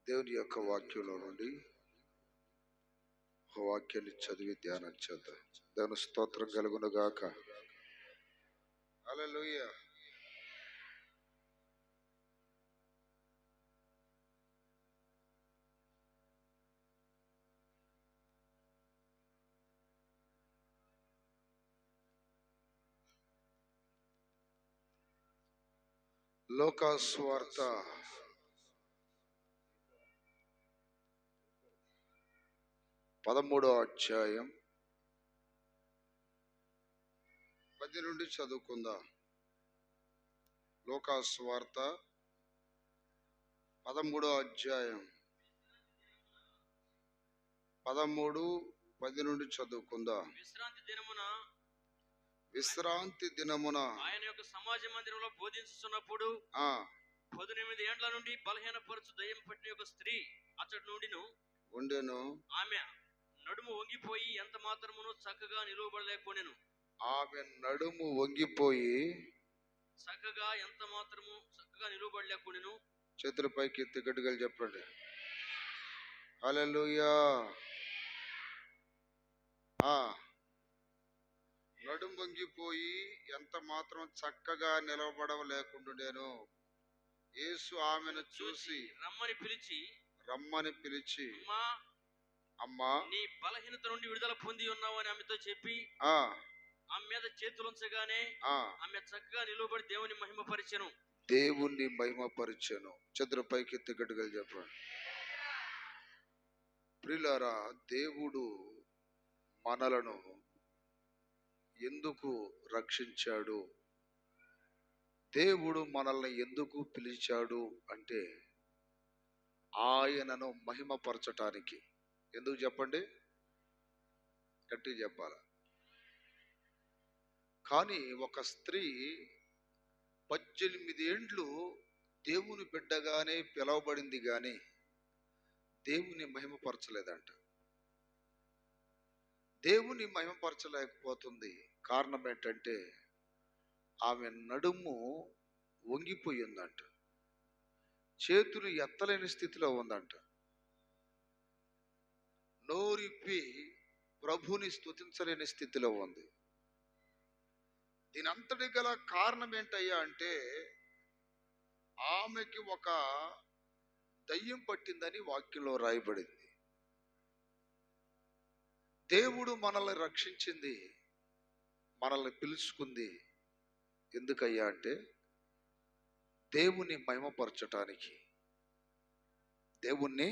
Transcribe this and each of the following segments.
దేవుని యొక్క వాక్యంలో నుండి ఒక వాక్యాన్ని చదివి ధ్యానం చేద్దాం. దేవుని స్తోత్రం కలుగును గాక. హల్లెలూయా. లూకా సువార్త 13వ అధ్యాయం 10 నుండి చదువుకుందాం. లూకా సువార్త 13వ అధ్యాయం 13:10 నుండి చదువుకుందాం. విశ్రాంతి దినమున ఆయన యొక్క సమాజ మందిరంలో బోధించుచున్నప్పుడు 18 ఏండ్ల నుండి బలహీనపరచు దయ్యం పట్టిన ఒక స్త్రీ అతడి నుండి ఉండెను. ఆమె నడుము వంగిపోయి ఎంత మాత్రమును చక్కగా నిలువబడలేకపోనెను. ఆమె నడుము వంగిపోయి చక్కగా ఎంత మాత్రము చక్కగా నిలువబడలేకపోనెను. చేతుల పైకి ఎత్తి గట్టిగా చెప్పండి. హల్లెలూయా. నడుము వంగిపోయి ఎంత మాత్రం చక్కగా నిలబడలేకుండాను. యేసు ఆమెను చూసి రమ్మని పిలిచి అమ్మా నీ బలహీనత నుండి విడుదల పొంది ఉన్నావు అని ఆమెతో చెప్పి ఆమె మీద చేతులుంచగానే ఆమె చక్కగా నిలబడి దేవుని మహిమపరిచెను. దేవుణ్ణి మహిమపరిచెను. చేతుల పైకి ఎత్తి గట్టిగా చెప్పండి. ప్రియులారా, దేవుడు మనలను ఎందుకు రక్షించాడు, దేవుడు మనల్ని ఎందుకు పిలిచాడు అంటే ఆయనను మహిమపరచటానికి. ఎందుకు చెప్పండి, గట్టిగా చెప్పాల. కానీ ఒక స్త్రీ 18 ఏండ్లు దేవుని బిడ్డగానే పిలవబడింది కానీ దేవుని మహిమపరచలేదంట. దేవుని మహిమపరచలేకపోతుంది. కారణం ఏంటంటే ఆమె నడుము వంగిపోయిందంట, చేతులు ఎత్తలేని స్థితిలో ఉందంట, నోరిప్పి ప్రభుని స్తుతించలేని స్థితిలో ఉంది. దీని అంతటి గల కారణం ఏంటయ్యా అంటే ఆమెకి ఒక దయ్యం పట్టిందని వాక్యంలో రాయబడింది. దేవుడు మనల్ని రక్షించింది, మనల్ని పిలుచుకుంది ఎందుకయ్యా అంటే దేవుని మహిమపరచటానికి. దేవుణ్ణి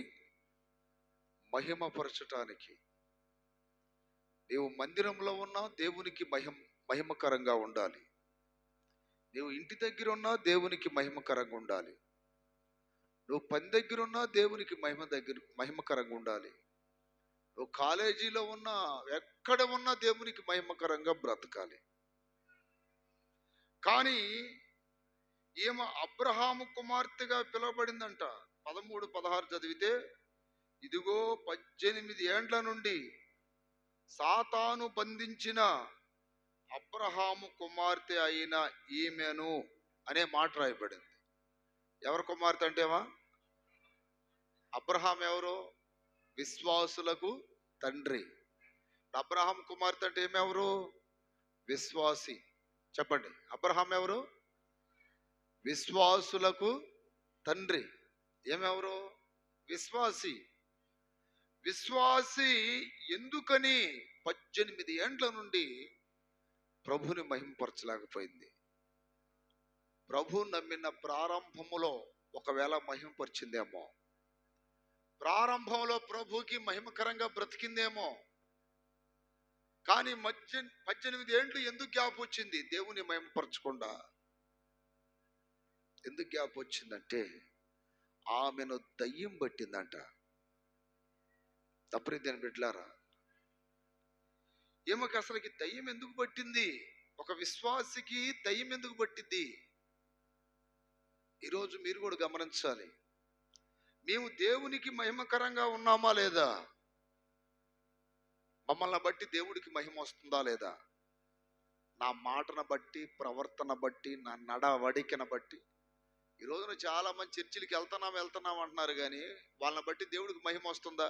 మహిమపరచటానికి. నీవు మందిరంలో ఉన్నా దేవునికి మహిమకరంగా ఉండాలి. నీవు ఇంటి దగ్గర ఉన్నా దేవునికి మహిమకరంగా ఉండాలి. నువ్వు పని దగ్గర ఉన్నా దేవునికి మహిమకరంగా ఉండాలి. నువ్వు కాలేజీలో ఉన్నా, ఎక్కడ ఉన్నా దేవునికి మహిమకరంగా బ్రతకాలి. కానీ ఈమె అబ్రహాము కుమార్తెగా పిలువబడిందంట. 13-16 చదివితే, ఇదిగో 18 ఏండ్ల నుండి సాతాను బంధించిన అబ్రహాము కుమార్తె అయిన ఈమెను అనే మాట రాయబడింది. ఎవరి కుమార్తె అంటేవా? అబ్రహాం ఎవరు? విశ్వాసులకు తండ్రి. అబ్రహాం కుమార్తె అంటే ఏమెవరు? విశ్వాసి. చెప్పండి, అబ్రహాం ఎవరు? విశ్వాసులకు తండ్రి. ఏమెవరు? విశ్వాసి. విశ్వాసి ఎందుకని 18 ఏండ్ల నుండి ప్రభుని మహిమపరచలేకపోయింది? ప్రభు నమ్మిన ప్రారంభములో ఒకవేళ మహిమపరిచిందేమో, ప్రారంభంలో ప్రభుకి మహిమకరంగా బ్రతికిందేమో, కానీ 18 ఏండ్లు ఎందుకు గ్యాప్ వచ్చింది దేవుని మహిమపరచకుండా? ఎందుకు గ్యాప్ వచ్చిందంటే ఆమెను దయ్యం పట్టిందంట. తప్పనిద్దని బిడ్డలారా, ఈమెకు అసలుకి దయ్యం ఎందుకు పట్టింది? ఒక విశ్వాసికి దయ్యం ఎందుకు పట్టింది? ఈరోజు మీరు కూడా గమనించాలి. మేము దేవునికి మహిమకరంగా ఉన్నామా లేదా? మమ్మల్ని బట్టి దేవుడికి మహిమ వస్తుందా లేదా? నా మాటను బట్టి, ప్రవర్తన బట్టి, నా నడవడికను బట్టి ఈ రోజున చాలా మంది చర్చిలకి వెళ్తున్నాం అంటున్నారు, కానీ వాళ్ళని బట్టి దేవుడికి మహిమ వస్తుందా?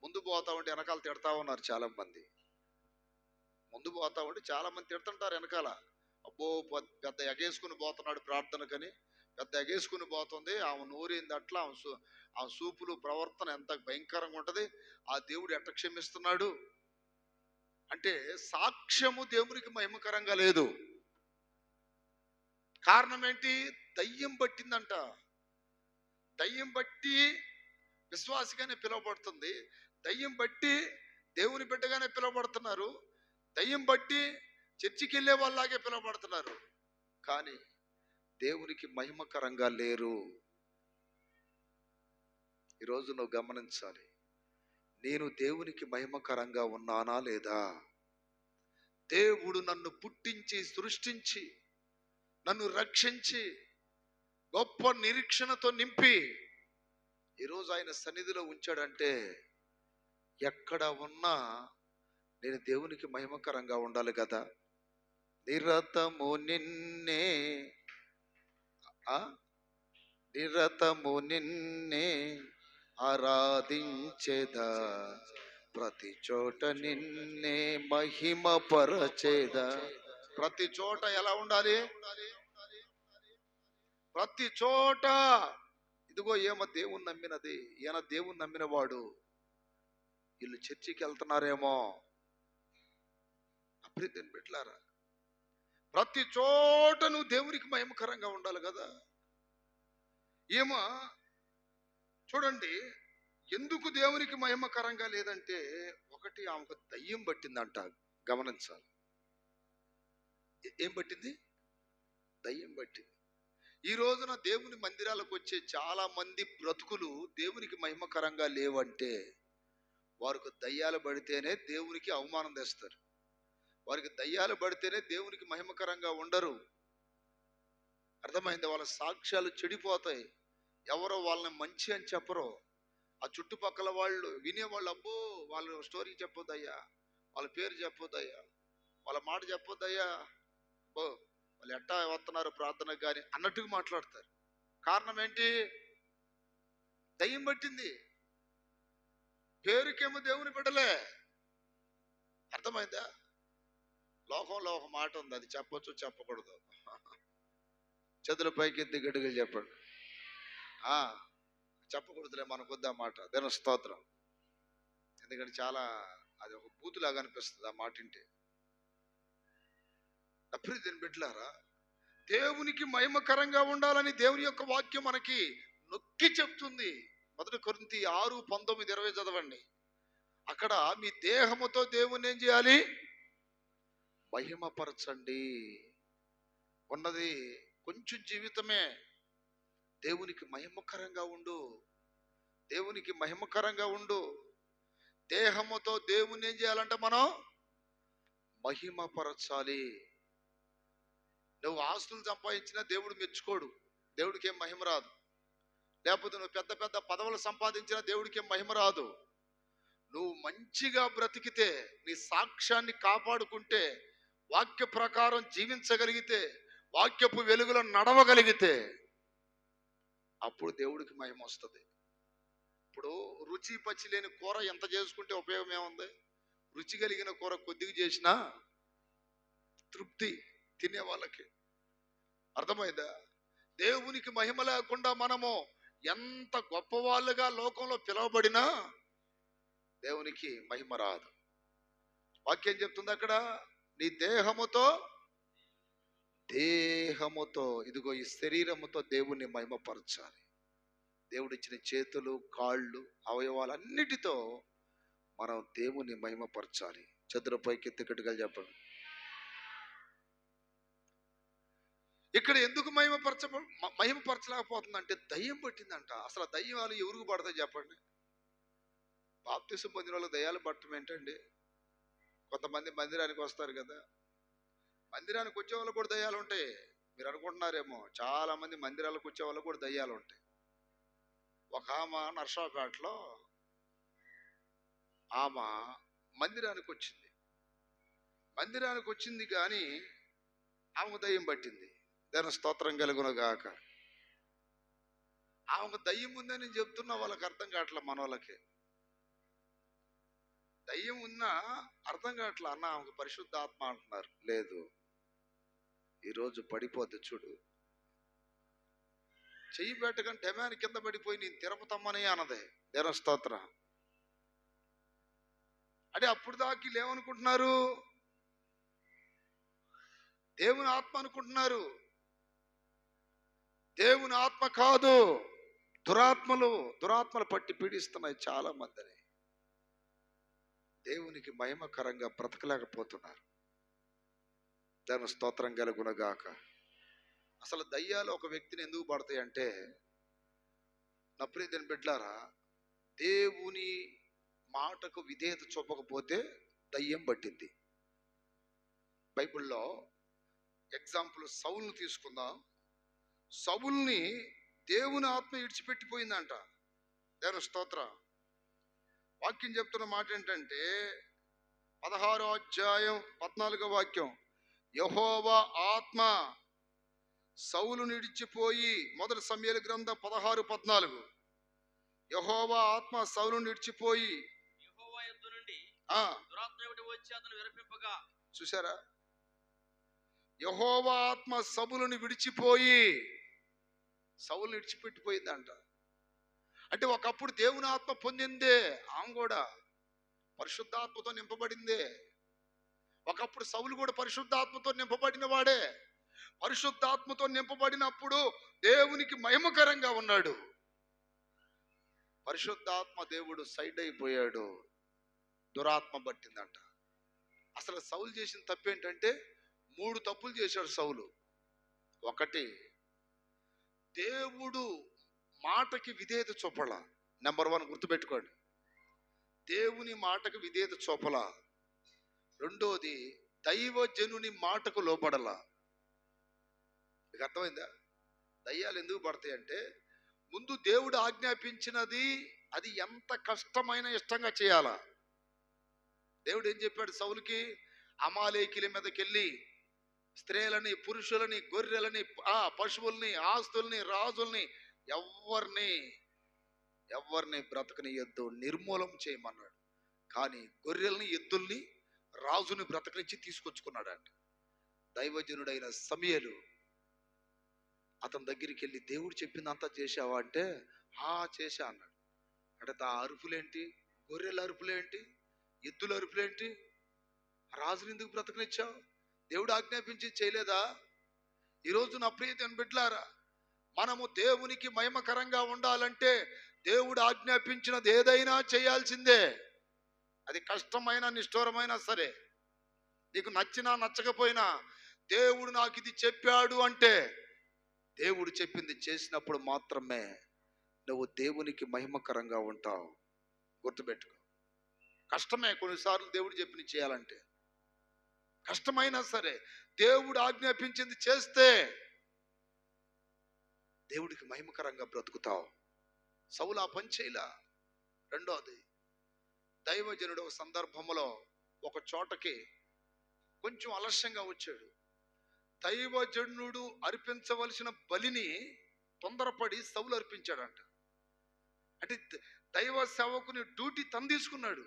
ముందు పోతా ఉంటే వెనకాల తిడతా ఉన్నారు చాలా మంది. ముందు పోతా ఉంటే చాలా మంది తిడుతుంటారు వెనకాల. అబ్బో పెద్ద ఎగేసుకుని పోతున్నాడు ప్రార్థనకని, పెద్ద ఎగేసుకుని పోతుంది, ఆమె నోరేంది అట్లా, ఆమె సూపులు ప్రవర్తన ఎంత భయంకరంగా ఉంటది, ఆ దేవుడు ఎట్ట క్షమిస్తున్నాడు అంటే సాక్ష్యము దేవునికి మహిమకరంగా లేదు. కారణం ఏంటి? దయ్యం పట్టిందంట. దయ్యం బట్టి విశ్వాసిగానే పిలువబడుతుంది, దయ్యం బట్టి దేవుని బిడ్డగానే పిలువబడుతున్నారు, దయ్యం బట్టి చర్చికి వెళ్ళే వాళ్ళలాగే పిలువబడుతున్నారు, కానీ దేవునికి మహిమకరంగా లేరు. ఈరోజు నువ్వు గమనించాలి, నేను దేవునికి మహిమకరంగా ఉన్నానా లేదా? దేవుడు నన్ను పుట్టించి సృష్టించి నన్ను రక్షించి గొప్ప నిరీక్షణతో నింపి ఈరోజు ఆయన సన్నిధిలో ఉంచాడంటే ఎక్కడ ఉన్నా నేను దేవునికి మహిమకరంగా ఉండాలి కదా. నిరతము నిన్నే ఆరాధించేదా, ప్రతి చోట నిన్నే మహిమ పరచేదా. ప్రతి చోట ఎలా ఉండాలి? ప్రతి చోట ఇదిగో ఏమో దేవుని నమ్మినది, ఈయన దేవుని నమ్మినవాడు, వీళ్ళు చర్చికి వెళ్తున్నారేమో. అప్రీతిని పెట్టారా? ప్రతి చోట నువ్వు దేవునికి మహిమకరంగా ఉండాలి కదా. ఏమో చూడండి, ఎందుకు దేవునికి మహిమకరంగా లేదంటే, ఒకటి ఆమెకు దయ్యం పట్టిందంట. గమనించాలి, ఏం పట్టింది? దయ్యం పట్టింది. ఈ రోజున దేవుని మందిరాలకు వచ్చే చాలా మంది బ్రతుకులు దేవునికి మహిమకరంగా లేవంటే వారికి దయ్యాలు పడితేనే దేవునికి అవమానం తెస్తారు, వారికి దయ్యాలు పడితేనే దేవునికి మహిమకరంగా ఉండరు. అర్థమైంది? వాళ్ళ సాక్ష్యాలు చెడిపోతాయి, ఎవరో వాళ్ళని మంచి అని చెప్పరు, ఆ చుట్టుపక్కల వాళ్ళు వినేవాళ్ళు అబ్బో వాళ్ళ స్టోరీ చెప్పొద్దయ్యా, వాళ్ళ పేరు చెప్పొద్దయ్యా, వాళ్ళ మాట చెప్పొద్దయ్యా, అబ్బో వాళ్ళు ఎట్టా వస్తున్నారు ప్రార్థనకు కానీ అన్నట్టుగా మాట్లాడతారు. కారణం ఏంటి? దయ్యం పట్టింది. పేరుకేమో దేవుని బిడ్డలే. అర్థమైందా? లోకంలో ఒక మాట ఉంది, అది చెప్పొచ్చు చెప్పకూడదు. చేతుల పైకెత్తి గట్టిగా చెప్పండి. చెప్పకూడదులే మనకొద్దు ఆ మాట. దేవుని స్తోత్రం. ఎందుకంటే చాలా అది ఒక బూతులాగా అనిపిస్తుంది ఆ మాట వింటే. అప్రీతిని బిడ్డలారా, దేవునికి మహిమకరంగా ఉండాలని దేవుని యొక్క వాక్యం మనకి నొక్కి చెప్తుంది. 1 కొరింథీ 6:19-20 చదవండి. అక్కడ మీ దేహముతో దేవుని ఏం చేయాలి? మహిమపరచండి. ఉన్నది కొంచెం జీవితమే, దేవునికి మహిమకరంగా ఉండు, దేవునికి మహిమకరంగా ఉండు. దేహముతో దేవుని ఏం చేయాలంటే మనం మహిమపరచాలి. నువ్వు ఆస్తులు సంపాదించినా దేవుడు మెచ్చుకోడు, దేవుడికి ఏం మహిమ రాదు. లేకపోతే నువ్వు పెద్ద పెద్ద పదవులు సంపాదించినా దేవుడికి ఏం మహిమ రాదు. నువ్వు మంచిగా బ్రతికితే, నీ సాక్ష్యాన్ని కాపాడుకుంటే, వాక్య ప్రకారం జీవించగలిగితే, వాక్యపు వెలుగులో నడవగలిగితే అప్పుడు దేవుడికి మహిమ వస్తుంది. ఇప్పుడు రుచి పచ్చి లేని కూర ఎంత చేసుకుంటే ఉపయోగం ఏముంది? రుచి కలిగిన కూర కొద్దిగా చేసినా తృప్తి తినే వాళ్ళకి. అర్థమైందా? దేవునికి మహిమ లేకుండా మనము ఎంత గొప్పవాళ్ళుగా లోకంలో పిలువబడినా దేవునికి మహిమ రాదు. వాక్యం చెప్తుంది అక్కడ, నీ దేహముతో ఇదిగో ఈ శరీరముతో దేవుణ్ణి మహిమపరచాలి. దేవుడిచ్చిన చేతులు, కాళ్ళు, అవయవాలన్నిటితో మనం దేవుని మహిమపరచాలి. చదురు పైకెత్తి గట్టిగా చెప్పండి. ఇక్కడ ఎందుకు మహిమపరచలేకపోతుందంటే దయ్యం పట్టిందంట. అసలు దయ్యాలు ఎవరికి పడతాయి చెప్పండి? బాప్తిసం పొందిన వాళ్ళకి దయ్యాలు పట్టడం ఏంటండి? కొంతమంది మందిరానికి వస్తారు కదా, మందిరానికి వచ్చే వాళ్ళు కూడా దయ్యాలు ఉంటాయి. మీరు అనుకుంటున్నారేమో, చాలా మంది మందిరాలకు వచ్చే వాళ్ళు కూడా దయ్యాలు ఉంటాయి. ఒక ఆమె నర్సాపేటలో ఆమె మందిరానికి వచ్చింది కానీ ఆమెకు దయ్యం పట్టింది. దేవుని స్తోత్రం కలుగును గాక. ఆమెకు దయ్యం ఉందని నేను చెప్తున్నా, వాళ్ళకి అర్థం కావట్లే. మన వాళ్ళకి దయ్యం ఉన్నా అర్థం కావట్లే. అన్న ఆమెకు పరిశుద్ధాత్మ అంటున్నారు. లేదు, ఈరోజు పడిపోద్ది చూడు. చెయ్యి పెట్టగానే డెమాన్ కింద పడిపోయి నేను తిరుపతమ్మని అన్నదే. దేవ స్తోత్రం. అంటే అప్పుడు దాకా వీళ్ళు ఏమనుకుంటున్నారు? దేవుని ఆత్మ అనుకుంటున్నారు. దేవుని ఆత్మ కాదు, దురాత్మలు పట్టి పీడిస్తున్నాయి చాలా మందిని. దేవునికి మహిమకరంగా బ్రతకలేకపోతున్నారు. దాని స్తోత్రం కలుగునగాక. అసలు దయ్యాలు ఒక వ్యక్తిని ఎందుకు పడతాయి అంటే, నా ప్రియమైన బిడ్డలారా, దేవుని మాటకు విధేయత చూపకపోతే దయ్యం పట్టింది. బైబిల్లో ఎగ్జాంపుల్ సౌలుని తీసుకుందాం. సౌలుని దేవుని ఆత్మ ఇడిచిపెట్టిపోయిందంట. దేవుని స్తోత్రం. వాక్యం చెప్తున్న మాట ఏంటంటే 16వ అధ్యాయం 14వ వాక్యం, యెహోవా ఆత్మ సౌలుని ఇడిచిపోయి, మొదటి సమూయేలు గ్రంథం 16:14, యెహోవా ఆత్మ సౌలుని ఇడిచిపోయి యెహోవా యొద్ద నుండి దురాత్మ ఒకటి వచ్చి అతను విరపింపగా. చూసారా? యెహోవా ఆత్మ సౌలుని విడిచిపోయి, సౌలుని విడిచిపెట్టిపోయిందంట. అంటే ఒకప్పుడు దేవుని ఆత్మ పొందిందే, ఆమె కూడా పరిశుద్ధాత్మతో నింపబడిందే. ఒకప్పుడు సౌలు కూడా పరిశుద్ధాత్మతో నింపబడిన వాడే. పరిశుద్ధాత్మతో నింపబడినప్పుడు దేవునికి మహిమకరంగా ఉన్నాడు. పరిశుద్ధాత్మ దేవుడు సైడ్ అయిపోయాడు, దురాత్మ పట్టిందంట. అసలు సౌలు చేసిన తప్పేంటంటే 3 తప్పులు చేశాడు సౌలు. ఒకటి, దేవుడు మాటకి విధేయత చూపల. నెంబర్ 1 గుర్తుపెట్టుకోండి, దేవుని మాటకు విధేయత చూపల. రెండోది, దైవజనుని మాటకు లోబడల. మీకు అర్థమైందా? దయ్యాలు ఎందుకు పడతాయి అంటే, ముందు దేవుడు ఆజ్ఞాపించినది అది ఎంత కష్టమైన ఇష్టంగా చేయాలా. దేవుడు ఏం చెప్పాడు సౌలుకి? అమాలేకీల మీదకెళ్ళి స్త్రీలని, పురుషులని, గొర్రెలని, పశువుల్ని, ఆస్తుల్ని, రాజుల్ని ఎవరిని బ్రతకనియొద్దు, నిర్మూలం చేయమన్నాడు. కానీ గొర్రెల్ని, ఎద్దుల్ని, రాజుని బ్రతకనిచ్చి తీసుకొచ్చుకున్నాడంట. దైవజనుడైన సమూయేలు అతని దగ్గరికి వెళ్ళి, దేవుడు చెప్పిందంతా చేశావా అంటే, చేశా అన్నాడు. అంటే ఆ అరుపులేంటి? గొర్రెల అరుపులేంటి? ఎద్దుల అరుపులేంటి? రాజుని ఎందుకు బ్రతకనిచ్చావు? దేవుడు ఆజ్ఞాపించి చేయలేదా? ఈరోజు నా ప్రియమైన బిడ్డలారా, మనము దేవునికి మహిమకరంగా ఉండాలంటే దేవుడు ఆజ్ఞాపించినది ఏదైనా చేయాల్సిందే. అది కష్టమైన, నిష్ఠూరమైనా సరే, నీకు నచ్చినా నచ్చకపోయినా, దేవుడు నాకు ఇది చెప్పాడు అంటే, దేవుడు చెప్పింది చేసినప్పుడు మాత్రమే నువ్వు దేవునికి మహిమకరంగా ఉంటావు. గుర్తుపెట్టుకో. కష్టమే కొన్నిసార్లు దేవుడు చెప్పింది చేయాలంటే, కష్టమైనా సరే దేవుడు ఆజ్ఞాపించింది చేస్తే దేవుడికి మహిమకరంగా బ్రతుకుతావు. సౌలు ఆ పని చేయలా. రెండోది, దైవజనుడు ఒక సందర్భంలో ఒక చోటకి కొంచెం ఆలస్యంగా వచ్చాడు. దైవజనుడు అర్పించవలసిన బలిని తొందరపడి సౌలు అర్పించాడంట. అంటే దైవ సేవకుని డ్యూటీ తను తీసుకున్నాడు.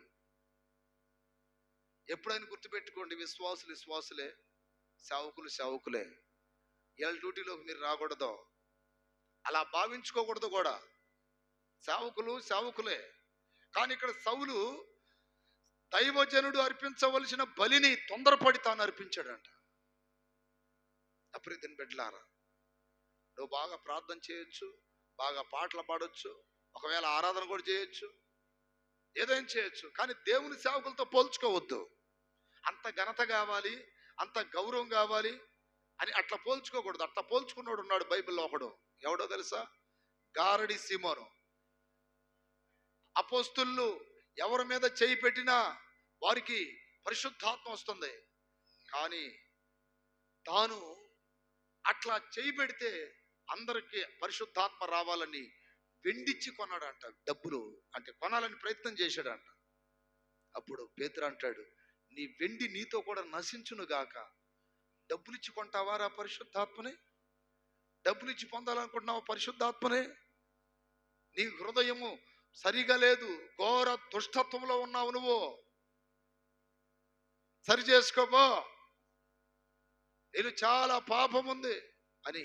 ఎప్పుడైనా గుర్తుపెట్టుకోండి, విశ్వాసులే, సేవకులే. వీళ్ళ డ్యూటీలోకి మీరు రాకూడదు, అలా భావించుకోకూడదు కూడా. సేవకులే. కానీ ఇక్కడ సౌలు దైవజనుడు అర్పించవలసిన బలిని తొందరపడి తాను అర్పించాడంట. అప్రియమైన బిడ్డలారా, నువ్వు బాగా ప్రార్థన చేయొచ్చు, బాగా పాటలు పాడొచ్చు, ఒకవేళ ఆరాధన కూడా చేయొచ్చు, ఏదైనా చేయొచ్చు, కానీ దేవుని సేవకులతో పోల్చుకోవద్దు. అంత ఘనత కావాలి, అంత గౌరవం కావాలి అని అట్లా పోల్చుకోకూడదు. అట్లా పోల్చుకున్నాడు ఉన్నాడు బైబిల్లో ఒకడు. ఎవడో తెలుసా? గారడి సీమోను. అపోస్తులు ఎవరి మీద చేయి పెట్టినా వారికి పరిశుద్ధాత్మ వస్తుంది. కానీ తాను అట్లా చేయి పెడితే అందరికి పరిశుద్ధాత్మ రావాలని వెండిచ్చి కొన్నాడంట. డబ్బులు అంటే కొనాలని ప్రయత్నం చేశాడంట. అప్పుడు పేతురు అంటాడు, నీ వెండి నీతో కూడా నశించును గాక. డబ్బులిచ్చి కొంటావారా పరిశుద్ధాత్మని? డబ్బులిచ్చి పొందాలనుకుంటున్నావా పరిశుద్ధాత్మని? నీ హృదయము సరిగా లేదు, ఘోర దుష్టత్వంలో ఉన్నావు, నువ్వు సరి చేసుకోపో, నేను చాలా పాపం ఉంది అని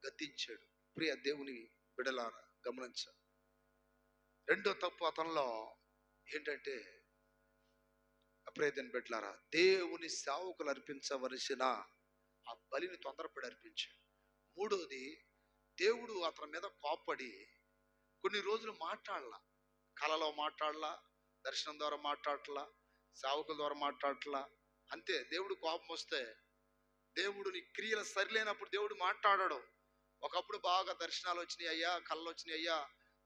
గద్దించాడు. ప్రియ దేవుని బిడలారా గమనించాలి. రెండో తప్పు అతనిలో ఏంటంటే, అప్రియదేవుని బిడ్డలారా, దేవుని సేవకులు అర్పించవలసిన ఆ బలిని తొందరపడి అర్పించాడు. మూడోది, దేవుడు అతని మీద కోప్పడి కొన్ని రోజులు మాట్లాడలా, కలలో మాట్లాడలా, దర్శనం ద్వారా మాట్లాడలా, సేవకుల ద్వారా మాట్లాడలా. అంతే. దేవుడు కోపం వస్తే, దేవుడిని క్రియలు సరిలేనప్పుడు దేవుడు మాట్లాడాడు. ఒకప్పుడు బాగా దర్శనాలు వచ్చినాయి అయ్యా, కళ్ళు వచ్చినాయి అయ్యా,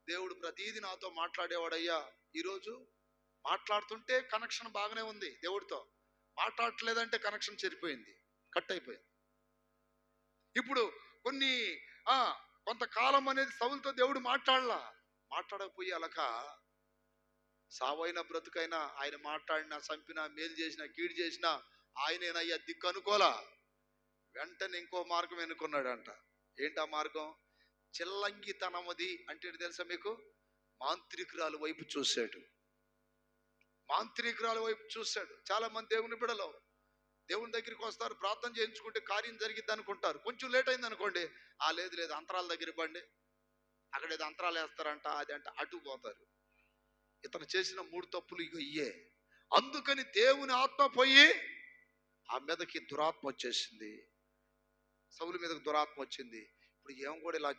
దేవుడు ప్రతీది నాతో మాట్లాడేవాడయ్యా. ఈరోజు మాట్లాడుతుంటే కనెక్షన్ బాగానే ఉంది దేవుడితో, మాట్లాడట్లేదంటే కనెక్షన్ చెరిపోయింది, కట్ అయిపోయింది. ఇప్పుడు కొంతకాలం అనేది సౌలుతో దేవుడు మాట్లాడకపోయి అలక సావైన బ్రతుకైనా, ఆయన మాట్లాడినా, చంపినా, మేలు చేసినా, కీడు చేసినా ఆయనేనయ్యా దిక్కు అనుకోలా. వెంటనే ఇంకో మార్గం ఎన్నుకున్నాడంట. ఏంటా మార్గం? చిల్లంగితనమది అంటే తెలుసా మీకు? మాంత్రికురాలు వైపు చూశాడు. మాంత్రికురాలు వైపు చూశాడు. చాలా మంది దేవుని బిడలో దేవుని దగ్గరికి వస్తారు, ప్రార్థన చేయించుకుంటే కార్యం జరిగిద్ది అనుకుంటారు. కొంచెం లేట్ అయింది అనుకోండి, లేదు అంతరాల దగ్గర బండి, అక్కడ ఏదో అంతరాలు వేస్తారంట, అది అంటే అటు పోతారు. ఇతను చేసిన 3 తప్పులు ఇయ్యే. అందుకని దేవుని ఆత్మ పోయి ఆ మీదకి దురాత్మ వచ్చేసింది, సౌలు మీదకి దురాత్మ వచ్చింది. ఇప్పుడు ఏం కూడా ఇలా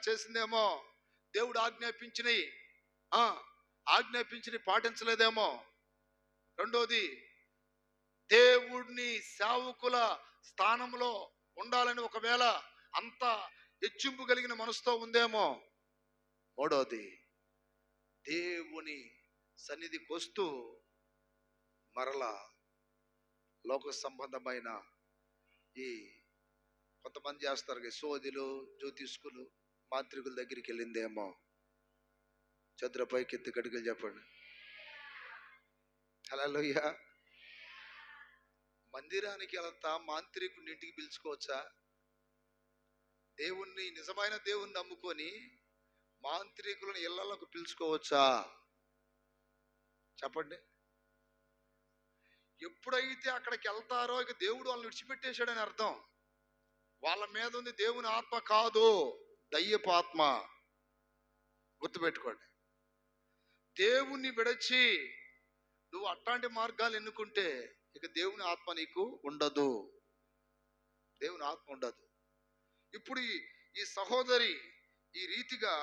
చేసిందేమో, దేవుడు ఆజ్ఞాపించినవి పాటించలేదేమో. రెండోది, దేవుడిని సేవకుల స్థానంలో ఉండాలని ఒకవేళ అంత హెచ్చింపు కలిగిన మనసుతో ఉందేమో. మూడోది, దేవుని సన్నిధికి వస్తూ మరలా లోక సంబంధమైన ఈ కొంతమంది చేస్తారు సోదిలు, జ్యోతిష్కులు, మాంత్రికుల దగ్గరికి వెళ్ళిందేమో. చదుర పైకి ఎత్తి గడికలు చెప్పండి. హల్లెలూయా. మందిరానికి వెళ్తా మాంత్రికుడిని ఇంటికి పిలుచుకోవచ్చా? దేవుణ్ణి, నిజమైన దేవుణ్ణి నమ్ముకొని మాంత్రికులను ఇళ్లలోకి పిలుచుకోవచ్చా? చెప్పండి. ఎప్పుడైతే అక్కడికి వెళ్తారో ఇక దేవుడు వాళ్ళని విడిచిపెట్టేశాడని అర్థం. వాళ్ళ మీద ఉంది దేవుని ఆత్మ కాదు, దయ్యపు ఆత్మ. గుర్తుపెట్టుకోండి. దేవుణ్ణి విడచి నువ్వు అట్లాంటి మార్గాలు ఎన్నుకుంటే ఇక దేవుని ఆత్మ నీకు ఉండదు, దేవుని ఆత్మ ఉండదు. ఇప్పుడు ఈ సహోదరి ఈ రీతిగా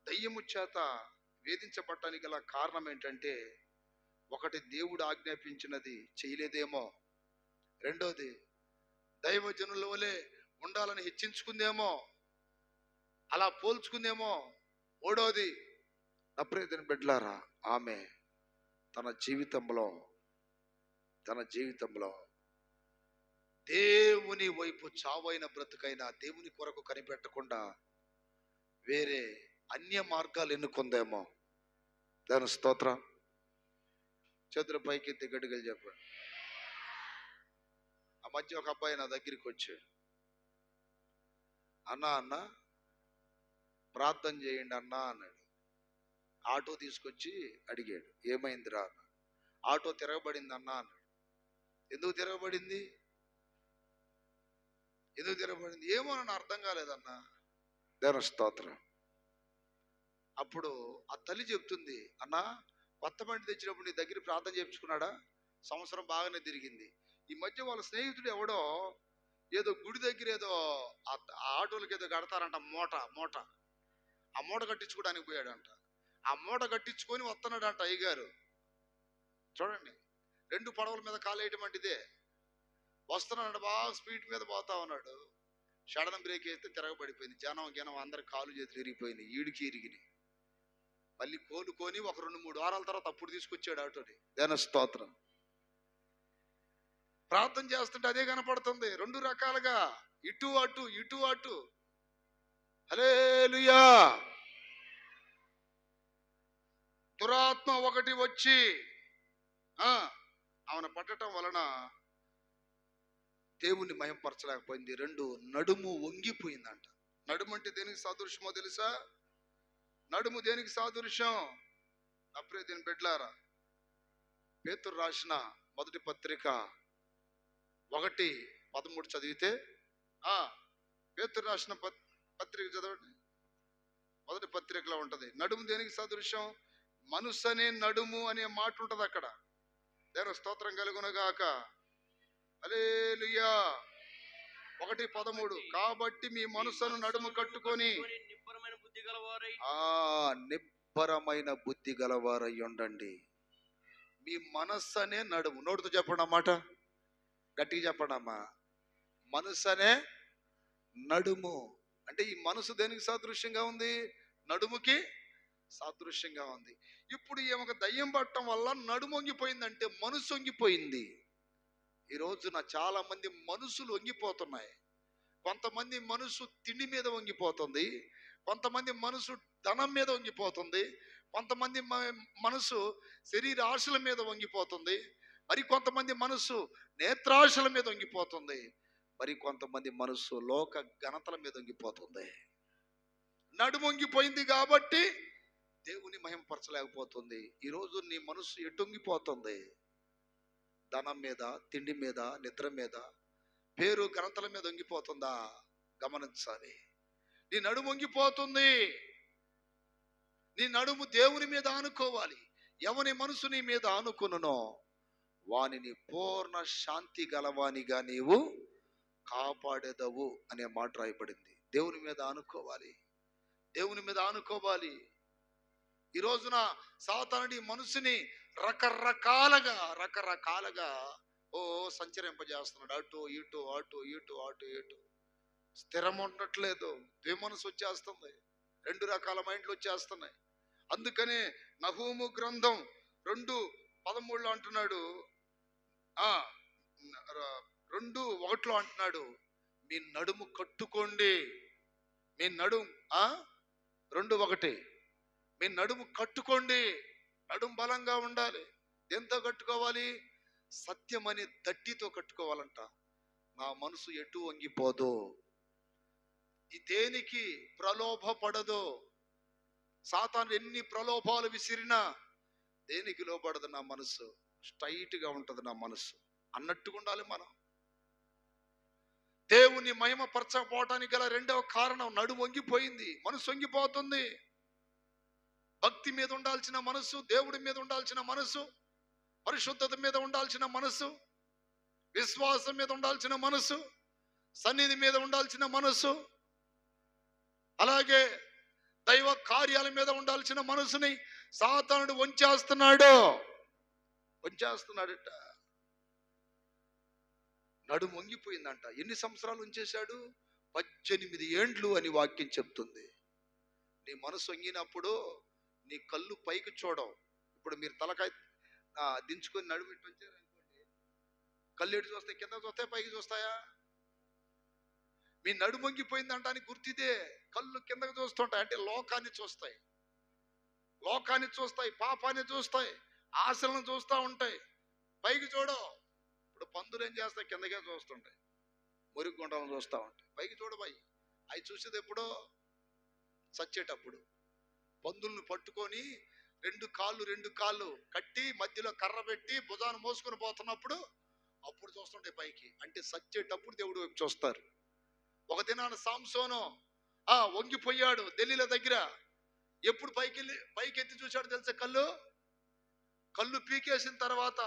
దయ్యము చేత వేధించబడటానికి గల కారణం ఏంటంటే, ఒకటి, దేవుడు ఆజ్ఞాపించినది చేయలేదేమో. రెండోది, దైవజనుల వలె ఉండాలని హెచ్చించుకుందేమో, అలా పోల్చుకుందేమో. మూడోది, నా ప్రియమైన బిడ్డలారా, ఆమె తన జీవితంలో దేవుని వైపు చావైన బ్రతుకైనా దేవుని కొరకు కనిపెట్టకుండా వేరే అన్య మార్గాలు ఎన్నుకుందేమో. దాని స్తోత్రం. చేతుల పైకి ఎత్తి గడిగలు చెప్పండి. ఆ మధ్య ఒక అబ్బాయి నా దగ్గరికి వచ్చాడు. అన్న ప్రార్థన చేయండి అన్నా అన్నాడు. ఆటో తీసుకొచ్చి అడిగాడు, ఏమైందిరా అన్న. ఆటో తిరగబడింది అన్నా అన్నాడు. ఎందుకు తిరగబడింది? ఏమో నన్ను అర్థం కాలేదన్నా. దేవ స్తోత్రం. అప్పుడు ఆ తల్లి చెప్తుంది, అన్నా కొత్త బండి తెచ్చినప్పుడు నీ దగ్గర ప్రార్థన చేయించుకున్నాడా? సంవత్సరం బాగానే తిరిగింది. ఈ మధ్య వాళ్ళ స్నేహితుడు ఎవడో ఏదో గుడి దగ్గర ఏదో ఆటోలకి ఏదో కడతారంట, మూట ఆ మూట కట్టించుకోవడానికి పోయాడంట. ఆ మూట కట్టించుకొని వస్తున్నాడంట అయ్యగారు. చూడండి, 2 పడవల మీద కాలేయటం అంటే ఇదే. వస్తున్నాడు, బాగా స్పీడ్ మీద పోతా ఉన్నాడు. సడన్ బ్రేక్ వేస్తే తిరగబడిపోయింది. జనం అందరి కాలు చేతులు ఇరిగిపోయినాయి, ఈడికి ఇరిగినాయి. మళ్ళీ కోలుకొని ఒక 2-3 వారాల తర్వాత అప్పుడు తీసుకొచ్చాడు ఆటోని. దేన స్తోత్రం. ప్రార్థన చేస్తుంటే అదే కనపడుతుంది, 2 రకాలుగా, ఇటు అటు. హల్లెలూయా. దురాత్మ ఒకటి వచ్చి ఆమెను పట్టడం వలన దేవుణ్ణి మహింపరచలేకపోయింది. 2, నడుము వంగిపోయిందంట. నడుము అంటే దేనికి సాదృశ్యమో తెలుసా? నడుము దేనికి సాదృశ్యం? అప్పుడే దీని బిడ్డలారా, పేతురు రాసిన మొదటి పత్రిక 1:13 చదివితే, పేతురు రాసిన పత్రిక చదవండి. మొదటి పత్రికలో ఉంటది. నడుము దేనికి సాదృశ్యం? మనసు అనే నడుము అనే మాట ఉంటది అక్కడ. దేవుని స్తోత్రం కలుగునుగాక. హల్లెలూయా. 1:13 కాబట్టి మీ మనసును నడుము కట్టుకొని నిబ్బరమైన బుద్ధి గలవారై ఉండండి. మీ మనస్సు అనే నడుము. నోటితో చెప్పండి అన్నమాట, గట్టిగా చెప్పండి అమ్మా. మనసు అనే నడుము అంటే ఈ మనసు దేనికి సాదృశ్యంగా ఉంది? నడుముకి సాదృశ్యంగా ఉంది. ఇప్పుడు ఏమొక దయ్యం పట్టడం వల్ల నడుము వంగిపోయిందంటే మనసు వంగిపోయింది. ఈ రోజున చాలా మంది మనసులు వంగిపోతున్నాయి. కొంతమంది మనసు తిండి మీద వంగిపోతుంది, కొంతమంది మనసు ధనం మీద వంగిపోతుంది, కొంతమంది మనసు శరీర ఆశల మీద వంగిపోతుంది, మరి కొంతమంది మనసు నేత్రాశల మీద వంగిపోతుంది, మరి కొంతమంది మనసు లోక ఘనతల మీద వంగిపోతుంది. నడుము వంగిపోయింది కాబట్టి దేవుని మహిమపరచలేకపోతుంది. ఈరోజు నీ మనసు ఎటొంగిపోతుంది? ధనం మీద, తిండి మీద, నిద్ర మీద, పేరు ఘనతల మీద వంగిపోతుందా? గమనించాలి. నీ నడుము వంగిపోతుంది. నీ నడుము దేవుని మీద ఆనుకోవాలి. ఎవని మనసు నీ మీద ఆనుకునునో వానిని పూర్ణ శాంతి గలవానిగా నీవు కాపాడేదవు అనే మాట రాయబడింది. దేవుని మీద ఆనుకోవాలి, దేవుని మీద ఆనుకోవాలి. ఈ రోజున సాతానుడి మనసుని రకరకాలుగా సంచరింపజేస్తున్నాడు. అటు ఇటు అటు ఇటు అటు ఇటు స్థిరం ఉండట్లేదు. ద్విమనసు వచ్చేస్తుంది, 2 రకాల మైండ్లు వచ్చేస్తున్నాయి. అందుకనే నహూము గ్రంథం 2:13 అంటున్నాడు, 2:1 అంటున్నాడు, మీ నడుము కట్టుకోండి. మీ నడుము 2:1 మీ నడుము కట్టుకోండి. నడుము బలంగా ఉండాలి. దేంతో కట్టుకోవాలి? సత్యం అనే దట్టితో కట్టుకోవాలంట. నా మనసు ఎటు వంగిపోదు, ఈ దేనికి ప్రలోభపడదు. సాతాను ఎన్ని ప్రలోభాలు విసిరినా దేనికి లోపడదు. నా మనసు స్ట్రైట్గా ఉంటుంది. నా మనసు అన్నట్టుగా ఉండాలి. మనం దేవుని మహిమపరచకపోవటానికి గల రెండవ కారణం నడుము వంగిపోయింది, మనసు వంగిపోతుంది. భక్తి మీద ఉండాల్సిన మనసు, దేవుడి మీద ఉండాల్సిన మనసు, పరిశుద్ధత మీద ఉండాల్సిన మనసు, విశ్వాసం మీద ఉండాల్సిన మనసు, సన్నిధి మీద ఉండాల్సిన మనసు, అలాగే దైవ కార్యాల మీద ఉండాల్సిన మనసుని సాతానుడు వంచేస్తున్నాడట. నడుము వంగిపోయిందంట. ఎన్ని సంవత్సరాలు ఉంచేశాడు? 18 ఏండ్లు అని వాక్యం చెప్తుంది. నీ మనసు వంగినప్పుడు నీ కళ్ళు పైకి చూడవు. ఇప్పుడు మీరు తలకాయ దించుకొని నడుము ఇటు వచ్చారనుకోండి, కళ్ళు ఎటు చూస్తాయి? కింద చూస్తాయి, పైకి చూస్తాయా? మీ నడుము వంగిపోయింది అంటానికి గుర్తిదే. కళ్ళు కిందకు చూస్తుంటాయి అంటే లోకాన్ని చూస్తాయి, పాపాన్ని చూస్తాయి, ఆశలను చూస్తూ ఉంటాయి. పైకి చూడవు. ఇప్పుడు పందులు ఏం చేస్తాయి? కిందకే చూస్తుంటాయి, మురికి గుంటలను చూస్తూ ఉంటాయి. పైకి చూడబాయి. అవి చూసేది ఎప్పుడో చచ్చేటప్పుడు. పందులను పట్టుకొని 2 కాళ్ళు కట్టి మధ్యలో కర్ర పెట్టి భుజాన్ని మోసుకొని పోతున్నప్పుడు అప్పుడు చూస్తుంటాయి పైకి. అంటే చచ్చేటప్పుడు దేవుడి వైపు చూస్తారు. ఒక దినాన సాంసోను వంగిపోయాడు ఢిల్లీల దగ్గర. ఎప్పుడు పైకెత్తి చూశాడు తెలుసా? కళ్ళు పీకేసిన తర్వాత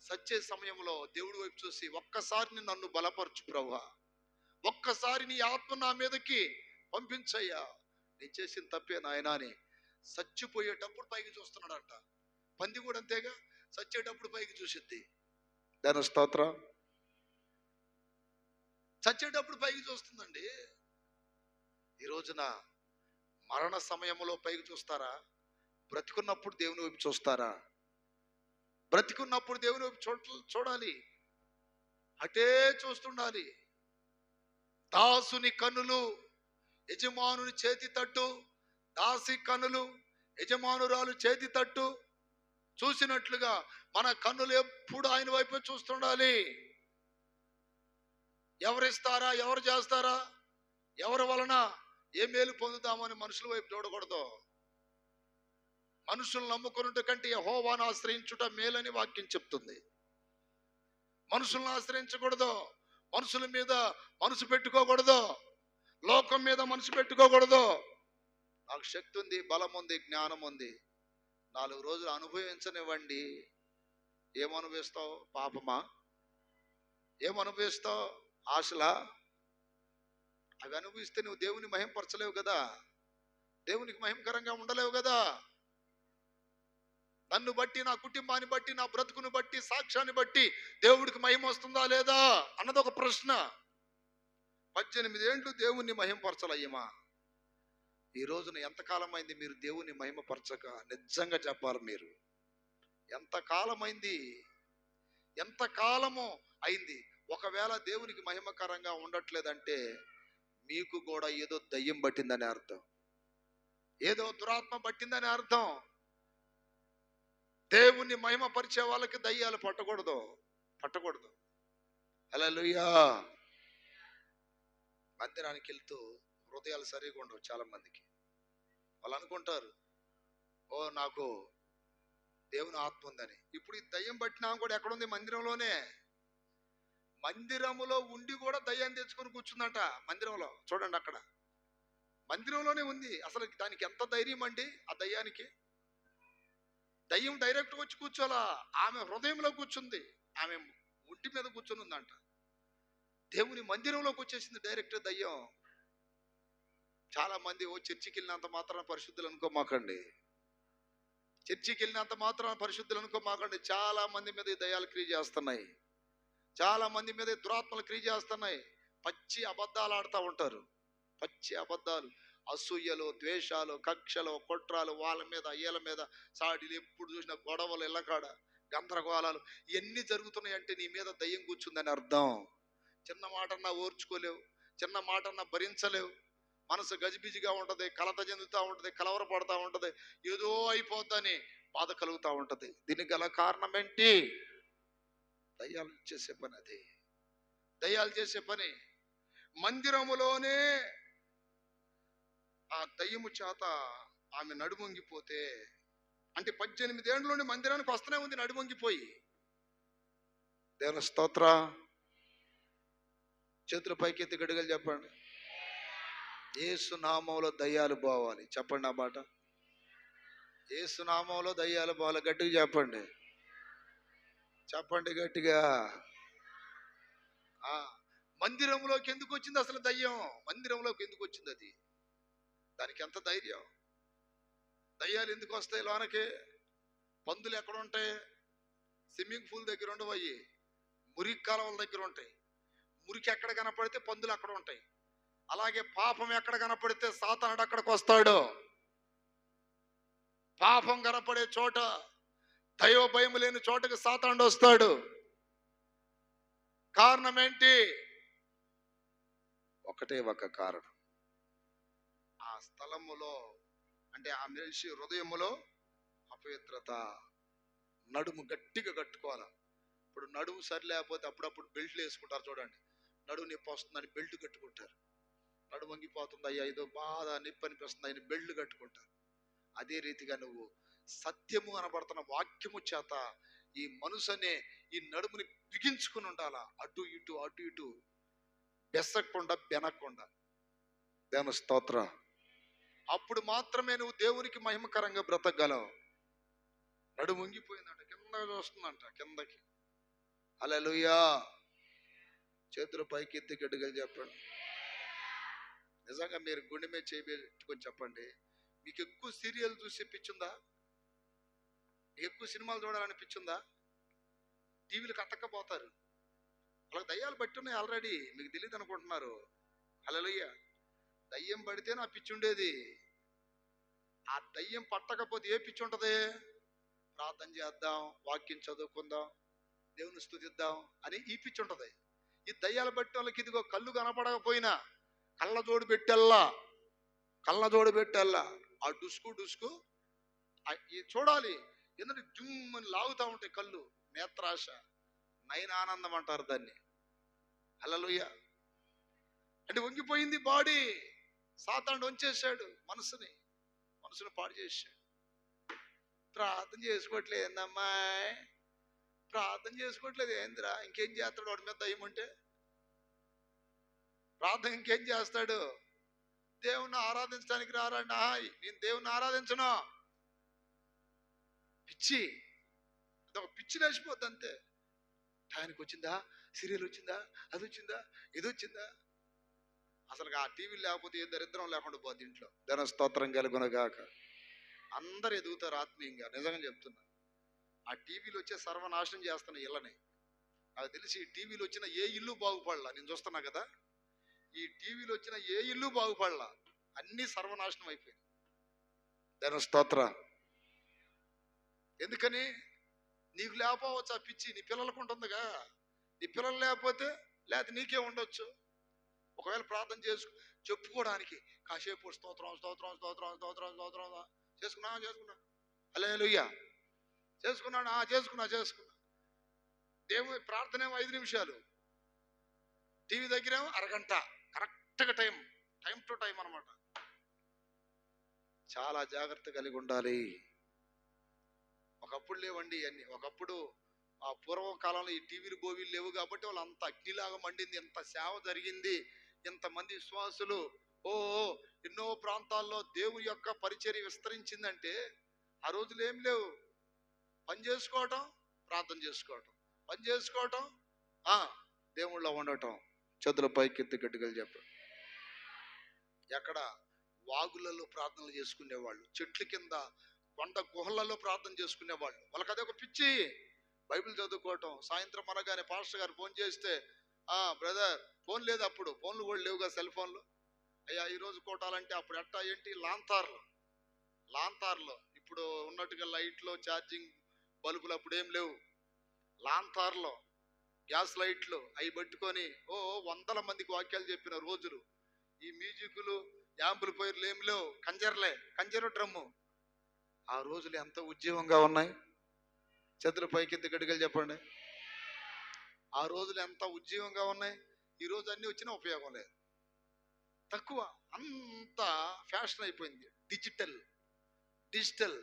సచ్చే సమయంలో దేవుడి వైపు చూసి, ఒక్కసారి నన్ను బలపరచు ప్రభువా, ఒక్కసారి నీ ఆత్మ నా మీదకి పంపించయ్యా, నేను చేసిన తప్పే నాయనా అని చచ్చిపోయేటప్పుడు పైకి చూస్తున్నాడంట. పంది కూడా అంతేగా, చచ్చేటప్పుడు పైకి చూసిద్ది. దాని స్తోత్రం. చచ్చేటప్పుడు పైకి చూస్తుందండి. ఈ రోజున మరణ సమయంలో పైకి చూస్తారా? బ్రతికున్నప్పుడు దేవుని వైపు చూస్తారా? బ్రతికున్నప్పుడు దేవుని వైపు చూడాలి, అటే చూస్తుండాలి. దాసుని కన్నులు యజమానుని చేతి తట్టు, దాసి కన్నులు యజమానురాలు చేతి తట్టు చూసినట్లుగా మన కన్నులు ఎప్పుడు ఆయన వైపు చూస్తుండాలి. ఎవరిస్తారా, ఎవరు చేస్తారా, ఎవరి వలన ఏ మేలు పొందుతామని మనుషుల వైపు చూడకూడదు. మనుషులు నమ్ముకున్నట్టు కంటే యెహోవాను ఆశ్రయించుట మేలని వాక్యం చెప్తుంది. మనుషులను ఆశ్రయించకూడదు, మనుషుల మీద మనసు పెట్టుకోకూడదు, లోకం మీద మనసు పెట్టుకోకూడదు. నాకు శక్తి ఉంది, బలం ఉంది, జ్ఞానం ఉంది, 4 రోజులు అనుభవించనివ్వండి. ఏమనుభవిస్తావు? పాపమా? ఏమనుభవిస్తావు? ఆశలా? అవి అనుభవిస్తే నువ్వు దేవుని మహిమపరచలేవు కదా, దేవునికి మహిమకరంగా ఉండలేవు కదా. నన్ను బట్టి, నా కుటుంబాన్ని బట్టి, నా బ్రతుకును బట్టి, సాక్ష్యాన్ని బట్టి దేవుడికి మహిమ వస్తుందా లేదా అన్నది ఒక ప్రశ్న. 18 ఏండ్లు దేవుణ్ణి మహిమపరచలయ్యమా. ఈ రోజున ఎంతకాలం అయింది మీరు దేవుని మహిమపరచక? నిజంగా చెప్పాలి, మీరు ఎంతకాలమైంది? ఎంతకాలము అయింది? ఒకవేళ దేవునికి మహిమకరంగా ఉండట్లేదంటే మీకు కూడా ఏదో దయ్యం పట్టిందని అర్థం, ఏదో దురాత్మ పట్టిందని అర్థం. దేవుణ్ణి మహిమపరిచే వాళ్ళకి దయ్యాలు పట్టకూడదు. హల్లెలూయా. మందిరానికి వెళ్తూ హృదయాలు సరిగా ఉండవు చాలా మందికి. వాళ్ళు అనుకుంటారు, ఓ నాకు దేవుని ఆత్మ ఉందని. ఇప్పుడు ఈ దయ్యం పట్టినా కూడా ఎక్కడుంది? మందిరంలోనే. మందిరములో ఉండి కూడా దయ్యాన్ని తెచ్చుకొని కూర్చుందంట మందిరంలో. చూడండి, అక్కడ మందిరంలోనే ఉంది. అసలు దానికి ఎంత ధైర్యం అండి ఆ దయ్యానికి. దయ్యం డైరెక్ట్ వచ్చి కూర్చోలా, ఆమె హృదయంలో కూర్చుంది, ఆమె ఒంటి మీద కూర్చొని ఉందంట. దేవుని మందిరంలోకి వచ్చేసింది డైరెక్ట్ దయ్యం. చాలా మంది ఓ చర్చికి వెళ్ళినంత మాత్రాన పరిశుద్ధులు అనుకోమాకండి, చర్చికి వెళ్ళినంత మాత్రాన పరిశుద్ధులు అనుకోమాకండి. చాలా మంది మీద ఈ దయ్యాలు క్రియ చేస్తున్నాయి, చాలా మంది మీద దురాత్మలు క్రియ చేస్తున్నాయి. పచ్చి అబద్ధాలు ఆడుతూ ఉంటారు, పచ్చి అబద్ధాలు, అసూయలు, ద్వేషాలు, కక్షలు, కుట్రాలు, వాళ్ళ మీద వీళ్ళ మీద సాడిలు, ఎప్పుడు చూసిన గొడవలు, ఇళ్ళకాడ గందరగోళాలు, ఇవన్నీ జరుగుతున్నాయి అంటే నీ మీద దయ్యం కూర్చుందని అర్థం. చిన్న మాటన్నా ఓర్చుకోలేవు, చిన్న మాటన్నా భరించలేవు, మనసు గజిబిజిగా ఉంటుంది, కలత చెందుతూ ఉంటుంది, కలవరపడుతూ ఉంటుంది, ఏదో అయిపోద్దని బాధ కలుగుతూ ఉంటుంది. దీనికి గల కారణం ఏంటి? దయ్యాలు చేసే పని. అది దయ్యాలు చేసే పని. మందిరములోనే ఆ దయ్యము చేత ఆమె నడుమొంగిపోతే, అంటే 18 ఏండ్లోనే మందిరానికి వస్తూనే ఉంది నడుమొంగిపోయి. దేవుని స్తోత్ర. చేతుల పైకెత్తి గడిగలు చెప్పండి. యేసు నామములో దయ్యాలు పోవాలి. చెప్పండి ఆ మాట. యేసు నామములో దయ్యాలు పోవాలి. గట్టిగా చెప్పండి, చెప్పండి గట్టిగా. మందిరంలోకి ఎందుకు వచ్చింది అసలు దయ్యం? మందిరంలోకి ఎందుకు వచ్చింది? అది దానికి ఎంత ధైర్యం? దయ్యాలు ఎందుకు వస్తాయి లోనకి? పందులు ఎక్కడ ఉంటాయి? స్విమ్మింగ్ పూల్ దగ్గర ఉండవు, అయ్యి మురికి కాలువల దగ్గర ఉంటాయి. మురికి ఎక్కడ కనపడితే పందులు అక్కడ ఉంటాయి. అలాగే పాపం ఎక్కడ కనపడితే సాతానుడు అక్కడికి వస్తాడు. పాపం కనపడే చోట, దైవ భయం లేని చోటకి సాతానుడు వస్తాడు. కారణం ఏంటి? ఒకటే ఒక కారణం. ఆ స్థలములో, అంటే ఆ మనిషి హృదయములో అపవిత్రత. నడుము గట్టిగా కట్టుకోవాలి. ఇప్పుడు నడుము సరి లేకపోతే అప్పుడప్పుడు బెల్ట్లు వేసుకుంటారు చూడండి. నడుము నొప్పి వస్తుందని బెల్ట్ కట్టుకుంటారు. నడుము వంగిపోతుంది, అయ్యా ఏదో బాధ నొప్పి అనిపిస్తుంది అని బెల్ట్ కట్టుకుంటారు. అదే రీతిగా నువ్వు సత్యము అనబడుతున్న వాక్యము చేత ఈ మనసునే ఈ నడుముని బిగించుకుని ఉండాలా. అటు ఇటు బెసకుండా బెనకుండా. దేవుని స్తోత్ర. అప్పుడు మాత్రమే నువ్వు దేవునికి మహిమకరంగా బ్రతకగలవు. నడుము వంగిపోయిందంట, కింద చూస్తుందంట, కిందకి. హల్లెలూయా. చేతుల పైకి ఎత్తి గట్టిగా చెప్పండి. నిజంగా మీరు గుండె మీద చేయబెట్టుకొని చెప్పండి. మీకు ఎక్కువ సీరియల్ చూసే పిచ్చుందా? మీకు ఎక్కువ సినిమాలు చూడాలనిపించిందా? టీవీలకు అతక్కపోతారు. వాళ్ళకి దయ్యాలు బట్టి ఉన్నాయి ఆల్రెడీ, మీకు తెలియదు అనుకుంటున్నారు. హల్లెలూయా. దయ్యం పడితే నా పిచ్చి ఉండేది. ఆ దయ్యం పట్టకపోతే ఏ పిచ్చి ఉంటుంది? ప్రార్థన చేద్దాం, వాక్యం చదువుకుందాం, దేవుని స్తుతిద్దాం అని ఈ పిచ్చి ఉంటుంది. ఈ దయ్యాలు బట్టి వాళ్ళకి ఇదిగో కళ్ళు కనపడకపోయినా కళ్ళజోడు పెట్టల్లా ఆ డుస్కు చూడాలి. ఎందుకంటే జుమ్మని లాగుతూ ఉంటాయి కళ్ళు. నేత్రాశ, నయన ఆనందం అంటారు దాన్ని. హల్లెలూయా. అంటే వంగిపోయింది బాడీ. సాతానుడు వంచేశాడు మనసుని పాడు చేశాడు. ప్రార్థన చేసుకోవట్లేదు ఏందమ్మాయి, ప్రార్థన చేసుకోవట్లేదు ఏందిరా? ఇంకేం చేస్తాడు వాడి మీద దయ్యం ఉంటే? ప్రార్థన ఇంకేం చేస్తాడు? దేవుణ్ణి ఆరాధించడానికి రారండి. నేను దేవుణ్ణి ఆరాధించను. పిచ్చి, అదొక పిచ్చి లేచిపోద్ది అంతే. టైంకి వచ్చిందా, సీరియల్ వచ్చిందా, అది వచ్చిందా, ఇది వచ్చిందా? అసలు ఆ టీవీ లేకపోతే ఏ దరిద్రం లేకుండా పోద్ది ఇంట్లో. ధన స్తోత్రం కలుగునగాక. అందరు ఎదుగుతారు ఆత్మీయంగా, నిజంగా చెప్తున్నా. ఆ టీవీలు వచ్చే సర్వనాశనం చేస్తున్న ఇళ్ళని. నాకు తెలిసి ఈ టీవీలు వచ్చిన ఏ ఇల్లు బాగుపడలా. నేను చూస్తున్నా కదా, ఈ టీవీలు వచ్చిన ఏ ఇల్లు బాగుపడలా, అన్ని సర్వనాశనం అయిపోయింది. ధన స్తోత్ర. ఎందుకని? నీకు లేకపోవచ్చు ఆ పిచ్చి, నీ పిల్లలకు ఉంటుందిగా. నీ పిల్లలు లేకపోతే నీకే ఉండొచ్చు. ఒకవేళ ప్రార్థన చెప్పుకోవడానికి కాసేపు స్తోత్రం స్తోత్రం స్తోత్రం స్తోత్రం స్తోత్రం చేసుకున్నా హల్లెలూయా చేసుకున్నా. దేవుని ప్రార్థన ఏమో 5 నిమిషాలు, టీవీ దగ్గరేమో అరగంట. కరెక్ట్గా టైం టు టైం అనమాట. చాలా జాగ్రత్త కలిగి ఉండాలి. ఒకప్పుడు లేవండి ఇవన్నీ. ఒకప్పుడు ఆ పూర్వం కాలంలో ఈ టీవీలు గోవీలు లేవు కాబట్టి వాళ్ళు అంత అగ్నిలాగా మండింది, ఎంత సేవ జరిగింది, ఎంతమంది విశ్వాసులు. ఎన్నో ప్రాంతాల్లో దేవుని యొక్క పరిచర్య విస్తరించిందంటే ఆ రోజులు ఏం లేవు. పని చేసుకోవటం, ప్రార్థన చేసుకోవటం, పని చేసుకోవటం, దేవుళ్ళో ఉండటం. చేతుల పైకెత్తి గట్టిగా చెప్పండి. ఎక్కడ వాగులలో ప్రార్థనలు చేసుకునేవాళ్ళు, చెట్ల కింద కొండ గుహలలో ప్రార్థన చేసుకునేవాళ్ళు. వాళ్ళకి అదొక పిచ్చి. బైబిల్ చదువుకోవటం. సాయంత్రం అనగానే పాస్టర్ గారు ఫోన్ చేస్తే, బ్రదర్ ఫోన్ లేదు, అప్పుడు ఫోన్లు కూడా లేవుగా, సెల్ ఫోన్లు. అయ్యా ఈరోజు కోటాలంటే అప్పుడు ఎట్టా ఏంటి, లాంతార్లో ఇప్పుడు ఉన్నట్టుగా లైట్లో ఛార్జింగ్ బల్బులు అప్పుడేం లేవు. లాంతార్లో గ్యాస్ లైట్లు అవి పట్టుకొని 100 మందికి వాక్యాలు చెప్పిన రోజులు. ఈ మ్యూజిక్లు యాంప్లిఫైర్లు ఏం లేవు, కంజరు డ్రమ్ము. ఆ రోజులు ఎంత ఉద్యమంగా ఉన్నాయి. చేతుల పైకెత్తి గడిగలు చెప్పండి. ఆ రోజులు ఎంత ఉద్యమంగా ఉన్నాయి. ఈ రోజు అన్ని వచ్చినా ఉపయోగం లేదు, తక్కువ. అంత ఫ్యాషన్ అయిపోయింది. డిజిటల్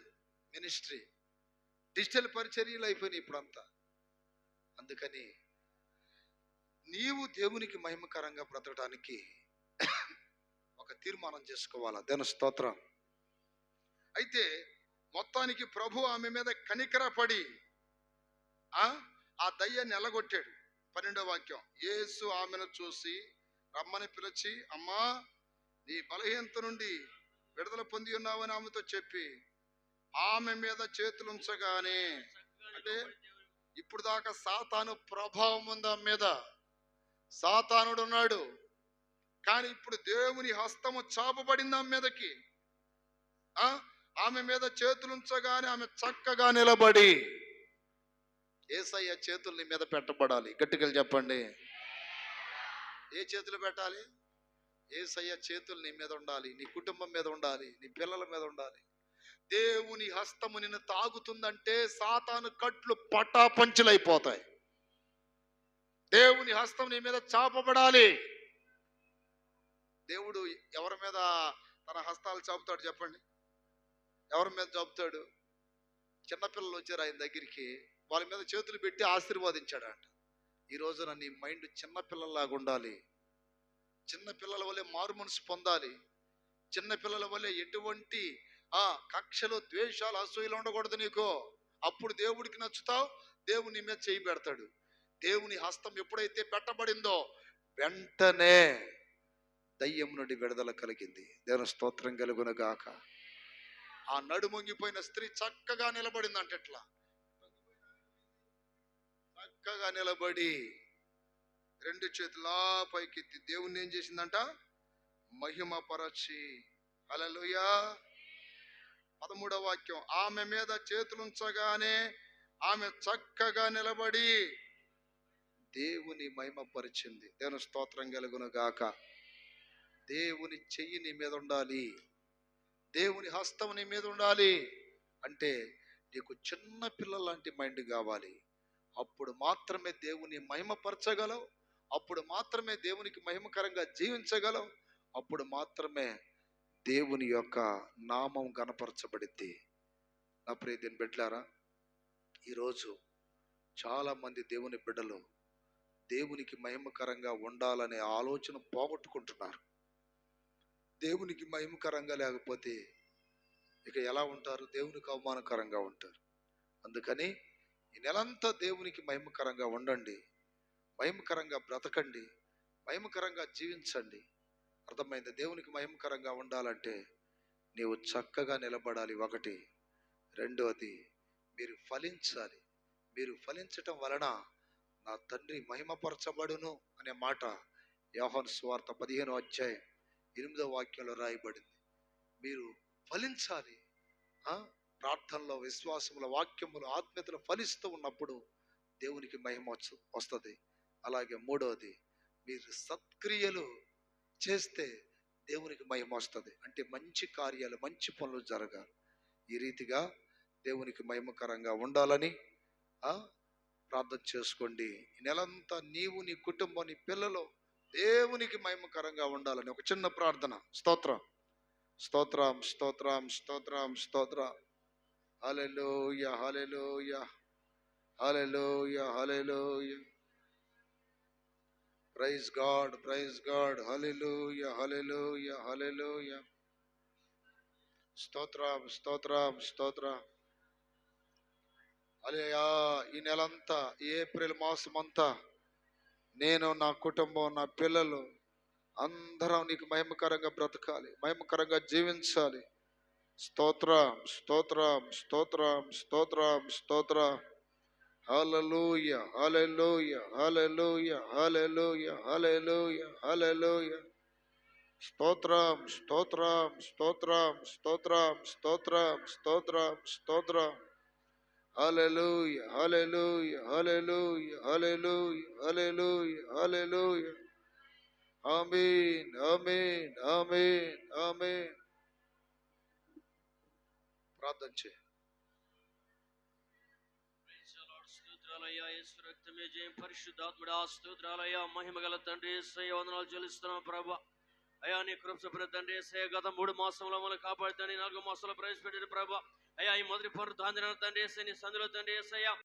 మినిస్ట్రీ, డిజిటల్ పరిచర్యలు అయిపోయినాయి ఇప్పుడంతా. అందుకని నీవు దేవునికి మహిమకరంగా బ్రతకడానికి ఒక తీర్మానం చేసుకోవాలా. దేవుని స్తోత్రం. అయితే మొత్తానికి ప్రభు ఆమె మీద కనికరపడి ఆ దయ్యాన్ని ఎలగొట్టాడు. 12వ వాక్యం. యేసు ఆమెను చూసి రమ్మని పిలిచి, అమ్మా నీ బలహీనత నుండి విడుదల పొంది ఉన్నావని ఆమెతో చెప్పి ఆమె మీద చేతులుంచగానే, అంటే ఇప్పుడు దాకా సాతాను ప్రభావం ఉంది ఆమె మీద, సాతానుడు ఉన్నాడు. కానీ ఇప్పుడు దేవుని హస్తము చాపబడింది ఆమె మీదకి. ఆమె మీద చేతులుంచగానే ఆమె చక్కగా నిలబడి, యేసయ్య చేతులు నీ మీద పెట్టబడాలి. గట్టిగా చెప్పండి. ఏ చేతులు పెట్టాలి? యేసయ్య చేతులు నీ మీద ఉండాలి, నీ కుటుంబం మీద ఉండాలి, నీ పిల్లల మీద ఉండాలి. దేవుని హస్తము నిన్ను తాగుతుందంటే సాతాను కట్లు పటాపంచులైపోతాయి. దేవుని హస్తం నీ మీద చాపబడాలి. దేవుడు ఎవరి మీద తన హస్తాలు చాపుతాడు చెప్పండి? ఎవరి మీద చాపుతాడు? చిన్నపిల్లలు వచ్చారు ఆయన దగ్గరికి, వాళ్ళ మీద చేతులు పెట్టి ఆశీర్వాదించాడంట. ఈ రోజున నీ మైండ్ చిన్నపిల్లలాగా ఉండాలి. చిన్నపిల్లల వల్లే మారు మనసు పొందాలి. చిన్నపిల్లల వల్లే ఎటువంటి కక్షలు, ద్వేషాలు, అసూయలు ఉండకూడదు నీకు. అప్పుడు దేవుడికి నచ్చుతావు, దేవుని నీ మీద చేయి పెడతాడు. దేవుని హస్తం ఎప్పుడైతే పెట్టబడిందో వెంటనే దయ్యం నుండి విడుదల కలిగింది. దేవుని స్తోత్రం కలుగునగాక. ఆ నడుమొంగిపోయిన స్త్రీ చక్కగా నిలబడిందంట. ఎట్లా చక్కగా నిలబడి 2 చేతులా పైకెత్తి దేవుణ్ణి ఏం చేసిందంట? మహిమపరచి. హల్లెలూయా. 13వ వాక్యం. ఆమె మీద చేతులుంచగానే ఆమె చక్కగా నిలబడి దేవుని మహిమపరిచింది. దేవుని స్తోత్రం కలుగునుగాక. దేవుని చెయ్యి నీ మీద ఉండాలి, దేవుని హస్తం నీ మీద ఉండాలి. అంటే నీకు చిన్న పిల్లల లాంటి మైండ్ కావాలి. అప్పుడు మాత్రమే దేవుని మహిమపరచగలవు. అప్పుడు మాత్రమే దేవునికి మహిమకరంగా జీవించగలం. అప్పుడు మాత్రమే దేవుని యొక్క నామం గణపరచబడిద్ది. నా ప్రియ దేవుని బిడ్డలారా, ఈరోజు చాలా మంది దేవుని బిడ్డలు దేవునికి మహిమకరంగా ఉండాలనే ఆలోచన పోగొట్టుకుంటున్నారు. దేవునికి మహిమకరంగా లేకపోతే ఇక ఎలా ఉంటారు? దేవునికి అవమానకరంగా ఉంటారు. అందుకని ఈ నెలంతా దేవునికి మహిమకరంగా ఉండండి, మహిమకరంగా బ్రతకండి, మహిమకరంగా జీవించండి. అర్థమైంది? దేవునికి మహిమకరంగా ఉండాలంటే నీవు చక్కగా నిలబడాలి, ఒకటి. రెండవది, మీరు ఫలించాలి. మీరు ఫలించటం వలన నా తండ్రి మహిమపరచబడును అనే మాట యోహాను సువార్త 15వ అధ్యాయం 8వ వాక్యంలో రాయబడింది. మీరు ఫలించాలి. ప్రార్థనలో, విశ్వాసముల, వాక్యములు, ఆత్మీయతలు ఫలిస్తూ ఉన్నప్పుడు దేవునికి మహిమ వస్తుంది. అలాగే మూడవది, మీరు సత్క్రియలు చేస్తే దేవునికి మహిమ వస్తుంది. అంటే మంచి కార్యాలు, మంచి పనులు జరగాలి. ఈ రీతిగా దేవునికి మహిమకరంగా ఉండాలని ప్రార్థన చేసుకోండి. ఈ నెలంతా నీవు, నీ కుటుంబం, నీ పిల్లలు దేవునికి మహిమకరంగా ఉండాలని ఒక చిన్న ప్రార్థన. స్తోత్రం, స్తోత్రం, స్తోత్రం, స్తోత్రం, స్తోత్రం. Hallelujah, hallelujah, hallelujah, hallelujah. Praise God, praise God. Hallelujah, hallelujah, hallelujah. స్తోత్రం, స్తోత్రం, స్తోత్రం. హల్లెలూయా. ఈ నెలంతా, ఏప్రిల్ మాసం అంతా నేను, నా కుటుంబం, నా పిల్లలు అందరం నీకు మహిమకరంగా బ్రతకాలి, మహిమకరంగా జీవించాలి. స్తోత్రం, స్తోత్రం, స్తోత్రం, స్తోత్రం, స్తోత్రం. Hallelujah, hallelujah, hallelujah, hallelujah, hallelujah, hallelujah. స్తోత్రం, స్తోత్రం, స్తోత్రం, స్తోత్రం, స్తోత్రం, స్తోత్రం, స్తోత్రం. Hallelujah, hallelujah, hallelujah, hallelujah, hallelujah, హల్లెలూయా. ఆమేన్, ఆమేన్, ఆమేన్, ఆమేన్. ప్రార్థన చేయి. స్తోత్రాలయ్యా, యేసు రక్తమే జయం. పరిశుద్ధాత్ముడా స్తోత్రాలయ్యా, మహిమగల తండ్రి యేసయ్య వందనాలు చెల్లిస్తున్నాం ప్రభా. అయ్యా నీ కృప చొప్పున తండ్రి యేసయ్య గత 3 మాసంలో మనం కాపాడుతండి, 4వ మాసంలో ప్రవేశపెట్టిన ప్రభా. అయ్యా ఈ మొదటి పునరుద్ధాన తండ్రి యేసయ్య నీ సందులో తండ్రి యేసయ్య